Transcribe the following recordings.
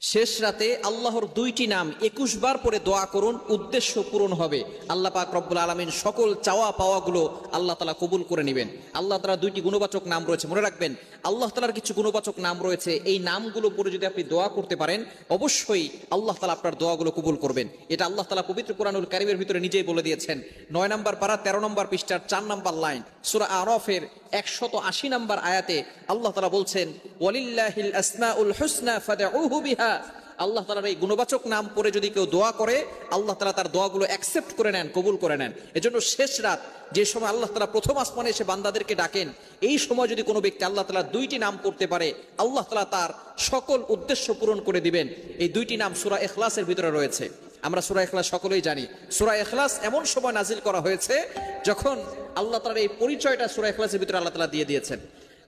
শেষ রাতে আল্লাহর দুইটি নাম 21 বার পরে দোয়া করুন, উদ্দেশ্য পূরণ হবে। আল্লাহ পাক রব্বুল আলামিন সকল চাওয়া পাওয়াগুলো আল্লাহ তাআলা কবুল করে নেবেন। আল্লাহ তাআলার দুইটি গুণবাচক নাম রয়েছে, মনে রাখবেন। আল্লাহ তাআলার কিছু গুণবাচক নাম রয়েছে, এই নামগুলো পরে যদি আপনি দোয়া করতে পারেন, অবশ্যই আল্লাহ তাআলা আপনার দোয়াগুলো কবুল করবেন। এটা আল্লাহ তাআলা পবিত্র কোরআনুল কারীমের ভিতরে নিজেই বলে দিয়েছেন। 9 নম্বর পারা 13 নম্বর পৃষ্ঠার 4 নম্বর লাইন, সূরা আরাফের 180 নম্বর আয়াতে আল্লাহ তাআলা বলছেন, ওয়ালিল্লাহিল আসমাউল হুসনা ফাদউহু বিহা। আল্লাহ তাআলার এই গুণবাচক নাম পড়ে যদি কেউ দোয়া করে, আল্লাহ তাআলা তার দোয়াগুলো অ্যাকসেপ্ট করে নেন, কবুল করে নেন। এজন্য শেষ রাত, যে সময় আল্লাহ তাআলা প্রথম আসমানে এসে বান্দাদেরকে ডাকেন, এই সময় যদি কোনো ব্যক্তি আল্লাহ তাআলার দুইটি নাম পড়তে পারে, আল্লাহ তাআলা তার সকল উদ্দেশ্য পূরণ করে দিবেন। এই দুইটি নাম সূরা ইখলাসের ভিতরে রয়েছে। আমরা সূরা ইখলাস সকলেই জানি। সূরা ইখলাস এমন সময় নাজিল করা হয়েছে যখন আল্লাহ তাআলার এই পরিচয়টা সূরা ইখলাসের ভিতরে আল্লাহ তাআলা দিয়ে দিয়েছেন।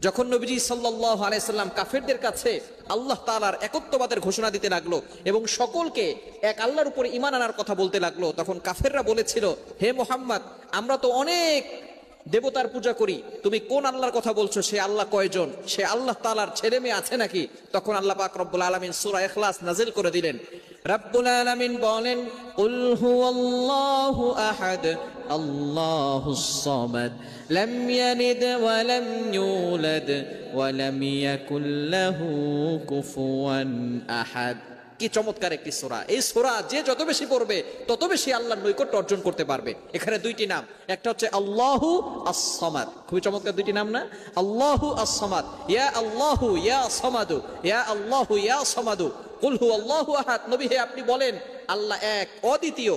যখন নবীজি সাল্লাল্লাহু আলাইহি সাল্লাম কাফেরদের কাছে আল্লাহ তাআলার একত্ববাদের ঘোষণা দিতে লাগলো এবং সকলকে এক আল্লাহর উপরে ঈমান আনার কথা বলতে লাগলো, তখন কাফেররা বলেছিল, হে মুহাম্মদ, আমরা তো অনেক দেবতার পূজা করি, তুমি কোন আল্লাহর কথা বলছো? সে আল্লাহ কয়জন? সে আল্লাহ তাআলার ছেলে মেয়ে আছে নাকি? তখন আল্লাহ পাক রব্বুল আলামিন সূরা ইখলাস নাযিল করে দিলেন। রব্বুল আলামিন বলেন, কুল হুয়াল্লাহু আহাদ আল্লাহুস সামাদ লাম ইয়ালিদ ওয়া লাম ইউলাদ ওয়া লাম ইয়াকুল লাহু কুফুয়ান আহাদ। কি চমৎকার একটি সূরা! এই সূরা যে যত বেশি পড়বে তত বেশি আল্লাহর নৈকট্য অর্জন করতে পারবে। এখানে দুইটি নাম, একটা হচ্ছে আল্লাহু আস-সামাদ, খুবই চমৎকার দুইটি নাম না? আল্লাহু আস-সামাদ, ইয়া আল্লাহু ইয়া সামাদু, ইয়া আল্লাহু ইয়া সামাদু, কুল হুয়াল্লাহু আহাদ। নবী হে, আপনি বলেন আল্লাহ এক, অদ্বিতীয়।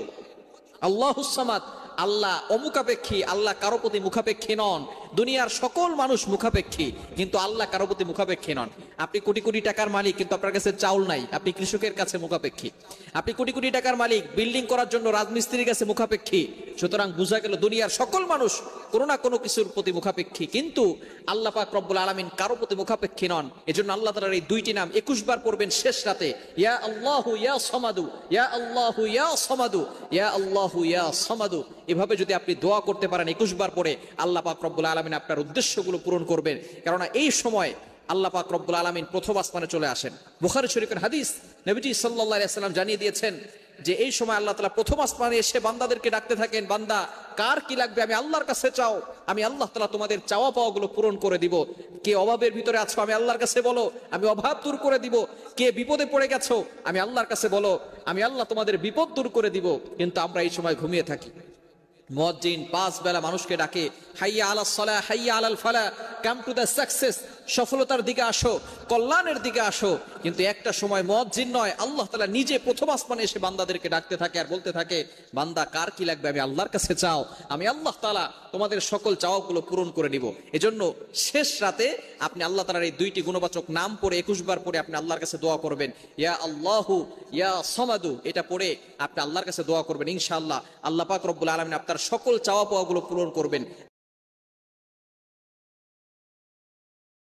আল্লাহুস সামাদ, আল্লাহ অমুখাপেক্ষী, আল্লাহ কারো প্রতি মুখাপেক্ষী নন। দুনিয়ার সকল মানুষ মুখাপেক্ষী, কিন্তু আল্লাহ কারো প্রতি মুখাপেক্ষী নন। আপনি কোটি কোটি টাকার মালিক, কিন্তু আপনার কাছে চাউল নাই, আপনি কৃষকের কাছে মুখাপেক্ষী। আপনি কোটি কোটি টাকার মালিক, বিল্ডিং করার জন্য রাজমিস্ত্রির কাছে মুখাপেক্ষী। সুতরাং বোঝা গেল দুনিয়ার সকল মানুষ কোনো না কোনো কিছুর প্রতি মুখাপেক্ষী, কিন্তু আল্লাহ পাক রব্বুল আলামিন কারো প্রতি মুখাপেক্ষী নন। এজন্য আল্লাহ তাআলার এই দুইটি নাম 21 বার পড়বেন শেষ রাতে, ইয়া আল্লাহু ইয়া সামাদু, ইয়া আল্লাহু ইয়া সামাদু, ইয়া আল্লাহু ইয়া সামাদু। এভাবে যদি আপনি দোয়া করতে পারেন 21 বার পরে, আল্লাহ পাক রব্বুল আলামিন আপনার উদ্দেশ্যগুলো পূরণ করবেন। কেননা এই সময় আল্লাহ পাক রব্বুল আলামিন প্রথম আসমানে চলে আসেন। বুখারী শরীফের হাদিস, নবীজি সাল্লাল্লাহু আলাইহি ওয়াসাল্লাম জানিয়ে দিয়েছেন যে এই সময় আল্লাহ তাআলা প্রথম আসমানে এসে বান্দাদেরকে ডাকতে থাকেন, বান্দা কার কি লাগবে আমি আল্লাহর কাছে চাও, আমি আল্লাহ তাআলা তোমাদের চাওয়া পাওয়াগুলো পূরণ করে দিব। কে অভাবের ভিতরে আছো, আমি আল্লাহর কাছে বলো, আমি অভাব দূর করে দিব। কে বিপদে পড়ে গেছো, আমি আল্লাহর কাছে বলো, আমি আল্লাহ তোমাদের বিপদ দূর করে দিব। কিন্তু আমরা এই সময় ঘুমিয়ে থাকি। মুয়াজ্জিন 5 বেলা মানুষকে ডাকে, হাইয়া আলাস সালাহ, হাইয়া আলাল ফালাহ, কাম টু দ্য সাকসেস, সফলতার দিকে আসো, কল্যাণের দিকে আসো। কিন্তু একটা সময় মুয়াজ্জিন নয়, আল্লাহ তাআলা নিজে প্রথম আসমানে এসে বান্দাদেরকে ডাকতে থাকে আর বলতে থাকে, বান্দা কার কি লাগবে আমি আল্লাহর কাছে চাও, আমি আল্লাহ তাআলা তোমাদের সকল চাওয়াগুলো পূরণ করে নিব। এজন্য শেষ রাতে আপনি আল্লাহ তাআলার এই দুইটি গুণবাচক নাম পড়ে 21 বার পরে আপনি আল্লাহর কাছে দোয়া করবেন, ইয়া আল্লাহু ইয়া সামাদু। এটা পড়ে আপনি আল্লাহর কাছে দোয়া করবেন, ইনশাআল্লাহ আল্লাহ পাক রব্বুল আলামিন আপনার সকল চাওয়া পাওয়াগুলো পূরণ করবেন।